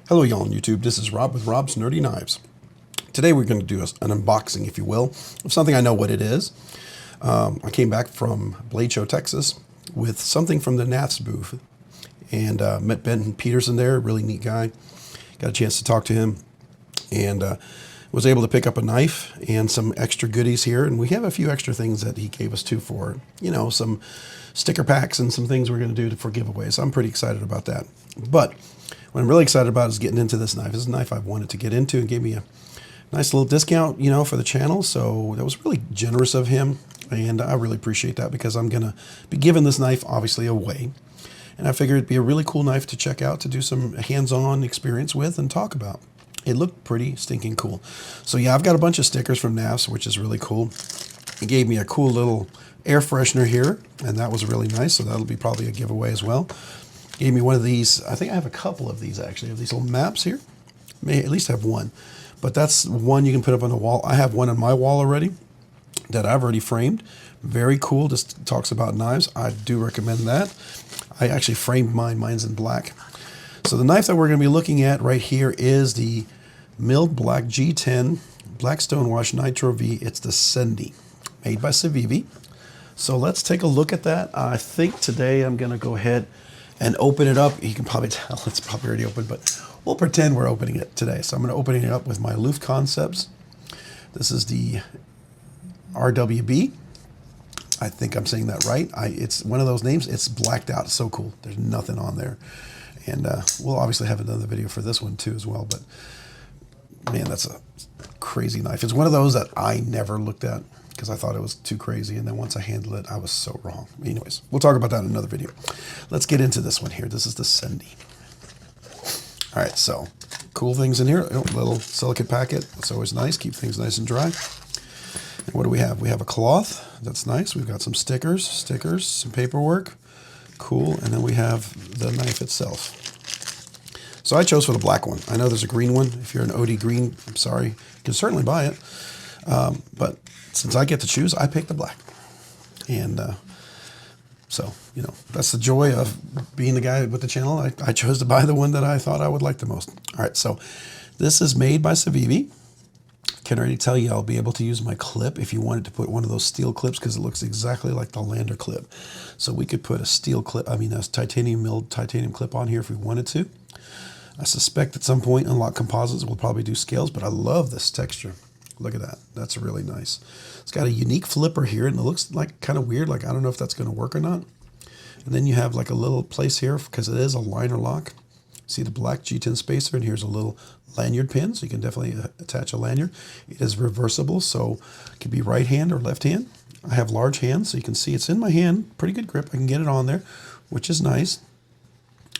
Hello y'all on YouTube, this is Rob with Rob's Nerdy Knives. Today we're going to do an unboxing, if you will, of something I know what it is. I came back from Blade Show, Texas with something from the Knafs booth and met Ben Peterson there, really neat guy. Got a chance to talk to him and was able to pick up a knife and some extra goodies here. And we have a few extra things that he gave us too for, you know, some sticker packs and some things we're going to do for giveaways. I'm pretty excited about that. But what I'm really excited about is getting into this knife. This is a knife I've wanted to get into and gave me a nice little discount, you know, for the channel. So that was really generous of him. And I really appreciate that because I'm going to be giving this knife obviously away. And I figured it'd be a really cool knife to check out, to do some hands-on experience with and talk about. It looked pretty stinking cool. So yeah, I've got a bunch of stickers from Knafs, which is really cool. He gave me a cool little air freshener here, and that was really nice. So that'll be probably a giveaway as well. Gave me one of these. I think I have a couple of these actually, of these little maps here. May at least have one, but that's one you can put up on the wall. I have one on my wall already that I've already framed. Very cool. Just talks about knives. I do recommend that. I actually framed mine. Mine's in black. So the knife that we're going to be looking at right here is the milled black G10 black stonewash Nitro-V. It's the Sendy, made by Civivi. So let's take a look at that. I think today I'm going to go ahead and open it up. You can probably tell it's probably already open, but we'll pretend we're opening it today. So I'm going to open it up with my Loof Concepts. This is the RWB. I think I'm saying that right. It's one of those names. It's blacked out. It's so cool. There's nothing on there. And we'll obviously have another video for this one too as well. But man, that's a crazy knife. It's one of those that I never looked at because I thought it was too crazy. And then once I handled it, I was so wrong. Anyways, we'll talk about that in another video. Let's get into this one here. This is the Sendy. All right, so cool things in here. Oh, little silicate packet. It's always nice. Keep things nice and dry. And what do we have? We have a cloth. That's nice. We've got some stickers, some paperwork. Cool. And then we have the knife itself. So I chose for the black one. I know there's a green one. If you're an OD green, I'm sorry. You can certainly buy it. But since I get to choose, I picked the black. And so, you know, that's the joy of being the guy with the channel. I chose to buy the one that I thought I would like the most. All right, so this is made by Civivi. Can already tell you I'll be able to use my clip if you wanted to put one of those steel clips because it looks exactly like the Lander clip. So we could put a steel clip, a titanium milled titanium clip on here if we wanted to. I suspect at some point Unlock Composites will probably do scales, but I love this texture. Look at that. That's really nice. It's got a unique flipper here, and it looks like kind of weird. Like, I don't know if that's going to work or not. And then you have like a little place here because it is a liner lock. See the black G10 spacer, and here's a little lanyard pin, so you can definitely attach a lanyard. It is reversible, so it can be right hand or left hand. I have large hands, so you can see it's in my hand. Pretty good grip. I can get it on there, which is nice.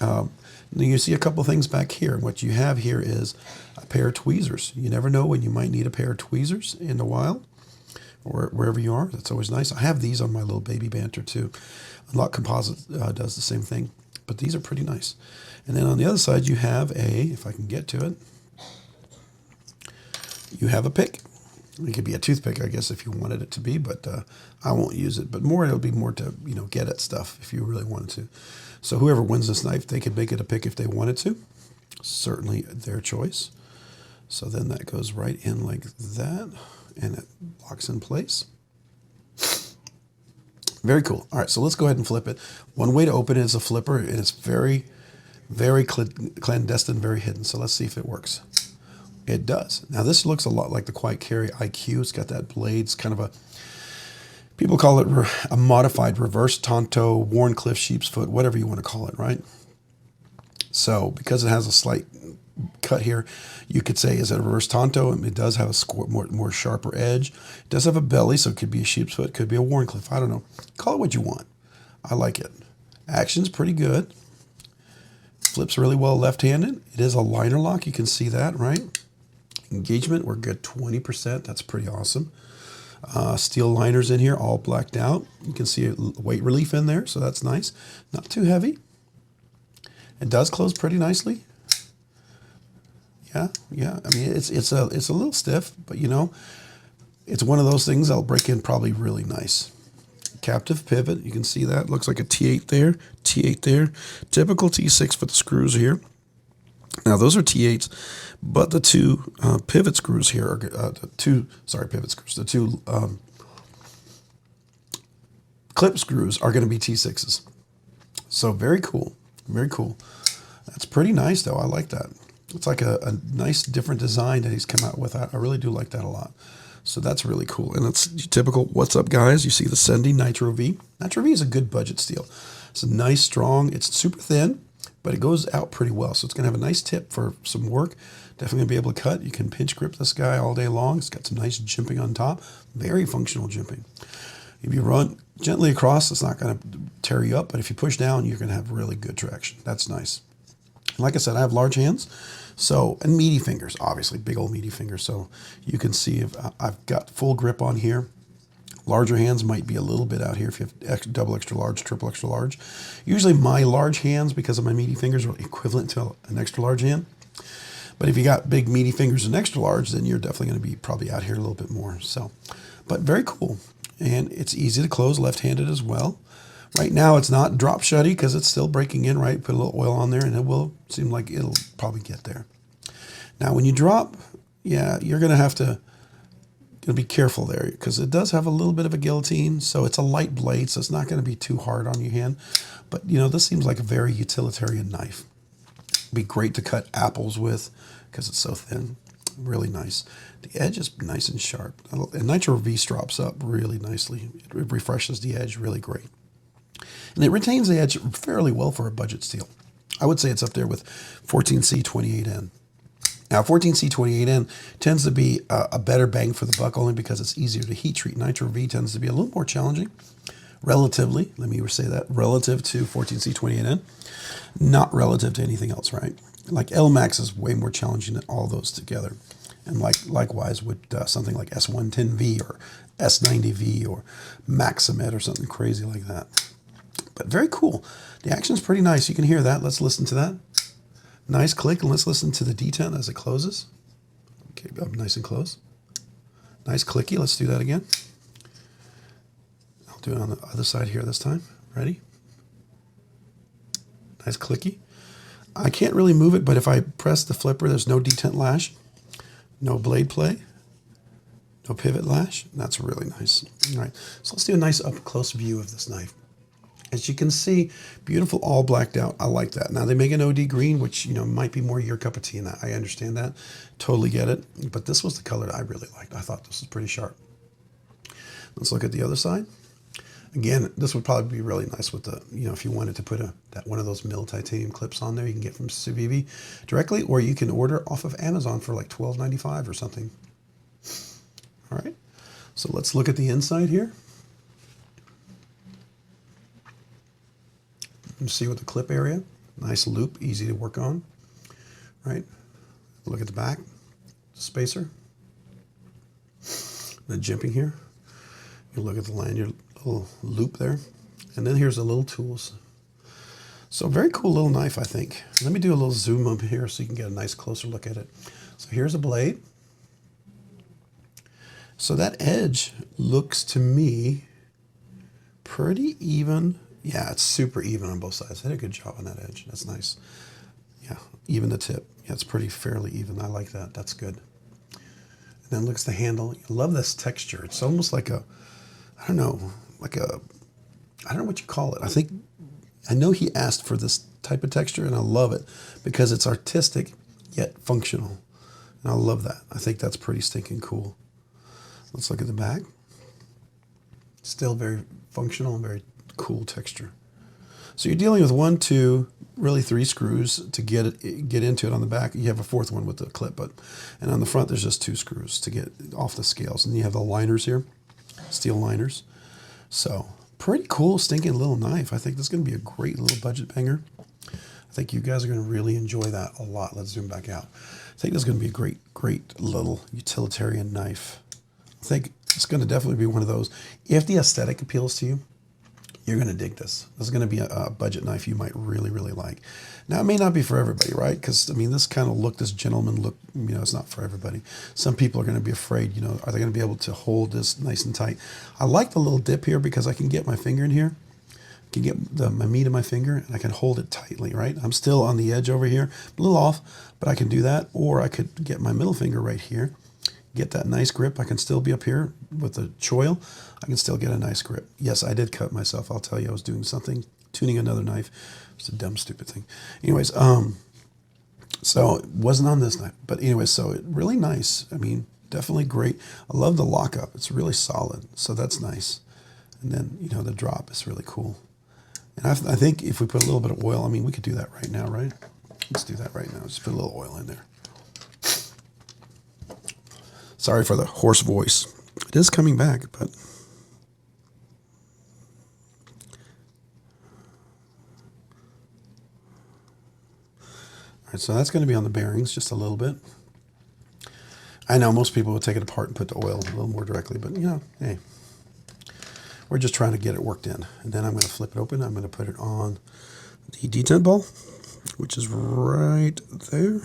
Then you see a couple things back here. What you have here is a pair of tweezers. You never know when you might need a pair of tweezers in the wild or wherever you are. That's always nice. I have these on my little baby banter too. Unlock Composites does the same thing, but these are pretty nice. And then on the other side, you have if I can get to it, you have a pick. It could be a toothpick, I guess, if you wanted it to be, but I won't use it. But it'll be more to, you know, get at stuff if you really wanted to. So whoever wins this knife, they could make it a pick if they wanted to. Certainly their choice. So then that goes right in like that, and it locks in place. Very cool. All right, so let's go ahead and flip it. One way to open it is a flipper, and it's very, very clandestine, very hidden. So let's see if it works. It does. Now this looks a lot like the Quiet Carry IQ. It's got that blade. It's kind of a, people call it a modified reverse Tonto, Warncliffe sheep's foot, whatever you want to call it, right? So because it has a slight cut here, you could say, is it a reverse Tonto? It does have a more sharper edge. It does have a belly, so it could be a sheep's foot, could be a Warncliffe. I don't know. Call it what you want. I like it. Action's pretty good. Flips really well left-handed. It is a liner lock. You can see that, right? Engagement, we're good 20%. That's pretty awesome. Steel liners in here, all blacked out. You can see weight relief in there, so that's nice. Not too heavy. It does close pretty nicely. Yeah. I mean, it's a little stiff, but you know, it's one of those things that'll break in probably really nice. Captive pivot, you can see that. Looks like a T8 there, T8 there. Typical T6 for the screws here. Now those are T8s, but the two pivot screws here are the two clip screws are going to be T6s. So very cool, very cool. That's pretty nice though. I like that. It's like a nice different design that he's come out with. I really do like that a lot. So that's really cool. And it's typical, what's up guys? You see the Sendy Nitro-V. Nitro-V is a good budget steel. It's a nice, strong, it's super thin, but it goes out pretty well. So it's gonna have a nice tip for some work. Definitely gonna be able to cut. You can pinch grip this guy all day long. It's got some nice jimping on top. Very functional jimping. If you run gently across, it's not gonna tear you up, but if you push down, you're gonna have really good traction. That's nice. Like I said, I have large hands, so, and meaty fingers, obviously, big old meaty fingers. So you can see if I've got full grip on here. Larger hands might be a little bit out here if you have double extra large, triple extra large. Usually my large hands, because of my meaty fingers, are equivalent to an extra large hand. But if you got big meaty fingers and extra large, then you're definitely going to be probably out here a little bit more. So, but very cool. And it's easy to close left-handed as well. Right now it's not drop shutty because it's still breaking in, right? Put a little oil on there and it will seem like it'll probably get there. Now when you drop, yeah, you're gonna have to be careful there because it does have a little bit of a guillotine, so it's a light blade, so it's not gonna be too hard on your hand. But you know, this seems like a very utilitarian knife. It'd be great to cut apples with because it's so thin. Really nice. The edge is nice and sharp. And Nitro-V strops up really nicely. It refreshes the edge really great. And it retains the edge fairly well for a budget steel. I would say it's up there with 14C28N. Now 14C28N tends to be a better bang for the buck only because it's easier to heat treat. Nitro-V tends to be a little more challenging, relatively, let me say that, relative to 14C28N, not relative to anything else, right? Like LMAX is way more challenging than all those together. And likewise with something like S110V or S90V or Maximet or something crazy like that. But very cool. The action's pretty nice. You can hear that. Let's listen to that. Nice click, and let's listen to the D10 as it closes. Okay, up nice and close. Nice clicky. Let's do that again. I'll do it on the other side here this time. Ready? Nice clicky. I can't really move it, but if I press the flipper, there's no detent lash, no blade play, no pivot lash. That's really nice. All right, so let's do a nice up-close view of this knife. As you can see, beautiful all blacked out. I like that. Now they make an OD green, which might be more your cup of tea, and I understand that. Totally get it. But this was the color that I really liked. I thought this was pretty sharp. Let's look at the other side. Again, this would probably be really nice with the, if you wanted to put one of those mill titanium clips on there, you can get from Civivi directly, or you can order off of Amazon for like $12.95 or something. All right, so let's look at the inside here. You see with the clip area, nice loop, easy to work on, right? Look at the back, spacer, the jimping here. You look at the lanyard, little loop there, and then here's the little tools. So very cool little knife, I think. Let me do a little zoom up here so you can get a nice closer look at it. So here's a blade. So that edge looks to me pretty even. Yeah, it's super even on both sides. They did a good job on that edge. That's nice. Yeah, even the tip. Yeah, it's pretty fairly even. I like that. That's good. And then looks the handle. I love this texture. It's almost like a, I don't know what you call it. I know he asked for this type of texture, and I love it because it's artistic yet functional. And I love that. I think that's pretty stinking cool. Let's look at the back. Still very functional and very cool texture. So you're dealing with 1, 2, really 3 screws to get into it on the back. You have a 4th one with the clip, and on the front there's just 2 screws to get off the scales. And you have the liners here, steel liners. So pretty cool, stinking little knife. I think this is going to be a great little budget banger. I think you guys are going to really enjoy that a lot. Let's zoom back out. I think this is going to be a great, great little utilitarian knife. I think it's going to definitely be one of those. If the aesthetic appeals to you, you're going to dig this. This is going to be a budget knife you might really, really like. Now, it may not be for everybody, right? Because, this kind of look, this gentleman look, it's not for everybody. Some people are going to be afraid, are they going to be able to hold this nice and tight? I like the little dip here because I can get my finger in here. can get my meat of my finger and I can hold it tightly, right? I'm still on the edge over here, a little off, but I can do that. Or I could get my middle finger right here, get that nice grip. I can still be up here with the choil. I can still get a nice grip. Yes, I did cut myself. I'll tell you, I was doing something, tuning another knife. It's a dumb, stupid thing. Anyways, so it wasn't on this knife, but anyway, so it really nice. I mean, definitely great. I love the lockup. It's really solid, so that's nice. And then, you know, the drop is really cool. And I think if we put a little bit of oil, I mean, we could do that right now, right? Let's do that right now. Just put a little oil in there. Sorry for the hoarse voice. It is coming back, but... All right, so that's going to be on the bearings just a little bit. I know most people would take it apart and put the oil a little more directly, but, you know, hey. We're just trying to get it worked in. And then I'm going to flip it open. I'm going to put it on the detent ball, which is right there.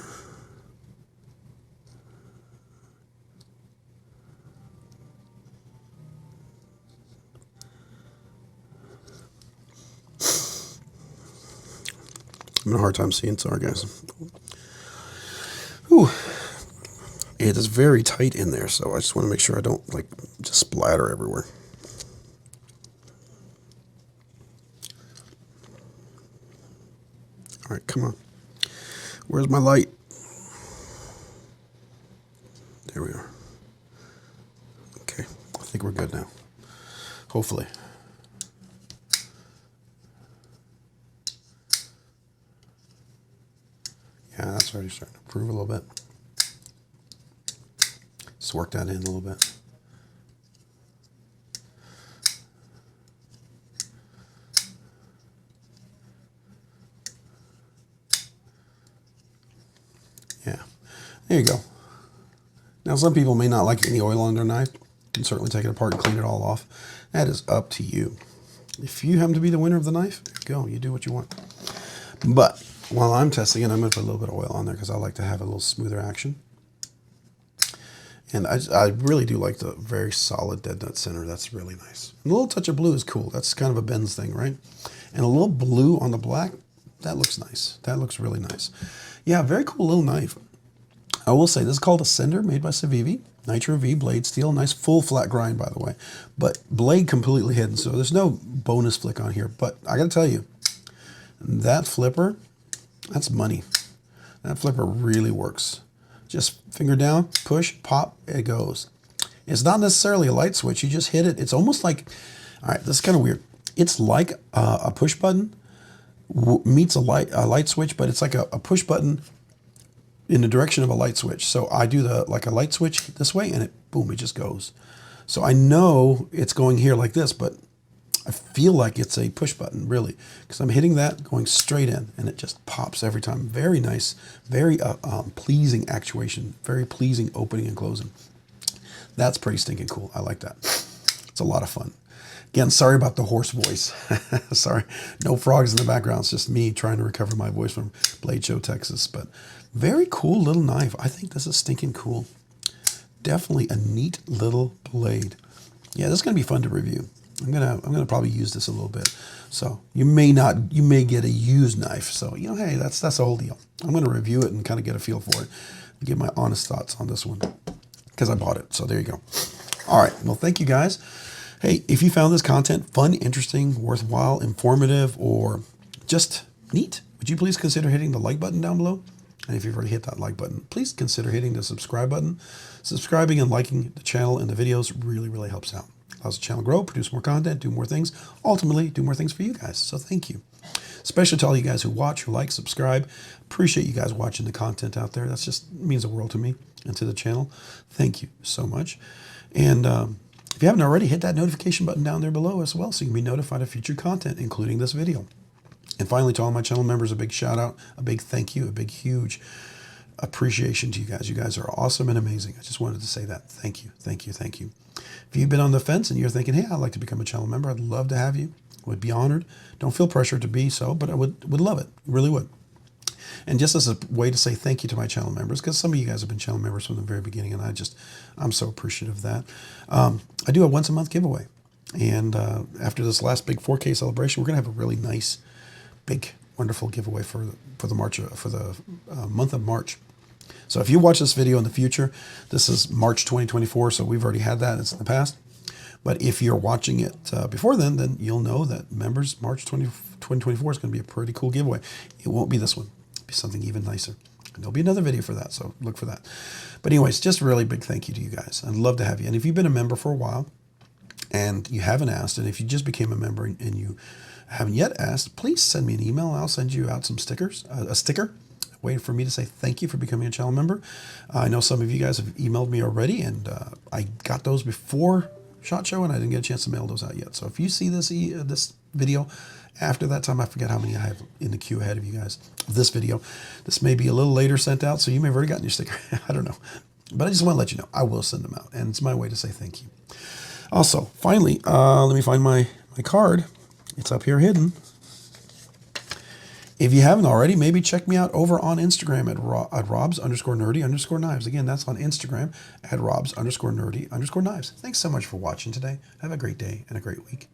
I'm having a hard time seeing. Sorry, guys. Whew. It is very tight in there, so I just want to make sure I don't, like, just splatter everywhere. All right, come on. Where's my light? There we are. Okay, I think we're good now. Hopefully. Yeah, that's already starting to improve a little bit. Just work that in a little bit. Yeah, there you go. Now, some people may not like any oil on their knife. You can certainly take it apart and clean it all off. That is up to you. If you happen to be the winner of the knife, there you go. You do what you want. But while I'm testing it, I'm going to put a little bit of oil on there because I like to have a little smoother action. And I really do like the very solid dead nut center. That's really nice. And a little touch of blue is cool. That's kind of a Ben's thing, right? And a little blue on the black, that looks nice. That looks really nice. Yeah, very cool little knife. I will say, this is called a Sender, made by Civivi. Nitro-V blade steel. Nice full flat grind, by the way. But blade completely hidden, so there's no bonus flick on here. But I got to tell you, that flipper, that's money. That flipper really works. Just finger down, push, pop, it goes. It's not necessarily a light switch. You just hit it. It's almost like, all right, this is kind of weird. It's like a push button meets a light switch, but it's like a push button in the direction of a light switch. So I do like a light switch this way, and it, boom, it just goes. So I know it's going here like this, but I feel like it's a push button, really, because I'm hitting that, going straight in, and it just pops every time. Very nice, very pleasing actuation, very pleasing opening and closing. That's pretty stinking cool. I like that. It's a lot of fun. Again, sorry about the hoarse voice. Sorry, no frogs in the background. It's just me trying to recover my voice from Blade Show, Texas. But very cool little knife. I think this is stinking cool. Definitely a neat little blade. Yeah, this is gonna be fun to review. I'm gonna probably use this a little bit. So you may get a used knife. So, you know, hey, that's the whole deal. I'm gonna review it and kind of get a feel for it. Give my honest thoughts on this one because I bought it. So there you go. All right. Well, thank you guys. Hey, if you found this content fun, interesting, worthwhile, informative, or just neat, would you please consider hitting the like button down below? And if you've already hit that like button, please consider hitting the subscribe button. Subscribing and liking the channel and the videos really, really helps out. Allows the channel grow, produce more content, do more things, ultimately do more things for you guys. So thank you. Especially to all you guys who watch, who like, subscribe. Appreciate you guys watching the content out there. That's just means the world to me and to the channel. Thank you so much. And if you haven't already, hit that notification button down there below as well so you can be notified of future content, including this video. And finally, to all my channel members, a big shout out, a big thank you, a big, huge appreciation to you guys. You guys are awesome and amazing. I just wanted to say that. Thank you, thank you, thank you. If you've been on the fence and you're thinking, hey, I'd like to become a channel member, I'd love to have you. Would be honored. Don't feel pressured to be so, but I would love it. Really would. And just as a way to say thank you to my channel members, because some of you guys have been channel members from the very beginning, and I'm so appreciative of that. I do a once a month giveaway. And after this last big 4K celebration, we're going to have a really nice, big, wonderful giveaway for the month of March. So if you watch this video in the future, this is March 2024, so we've already had that. It's in the past. But if you're watching it before then you'll know that members March 2024 is going to be a pretty cool giveaway. It won't be this one. It'll be something even nicer. And there'll be another video for that, so look for that. But anyways, just a really big thank you to you guys. I'd love to have you. And if you've been a member for a while and you haven't asked, and if you just became a member and you haven't yet asked, please send me an email. I'll send you out some stickers, a sticker, waiting for me to say thank you for becoming a channel member. I know some of you guys have emailed me already, and I got those before SHOT Show, and I didn't get a chance to mail those out yet. So if you see this video after that time, I forget how many I have in the queue ahead of you guys. This video, this may be a little later sent out, so you may have already gotten your sticker. I don't know. But I just want to let you know, I will send them out, and it's my way to say thank you. Also, finally, let me find my card. It's up here hidden. If you haven't already, maybe check me out over on Instagram at robs_nerdy_knives. Again, that's on Instagram at robs_nerdy_knives. Thanks so much for watching today. Have a great day and a great week.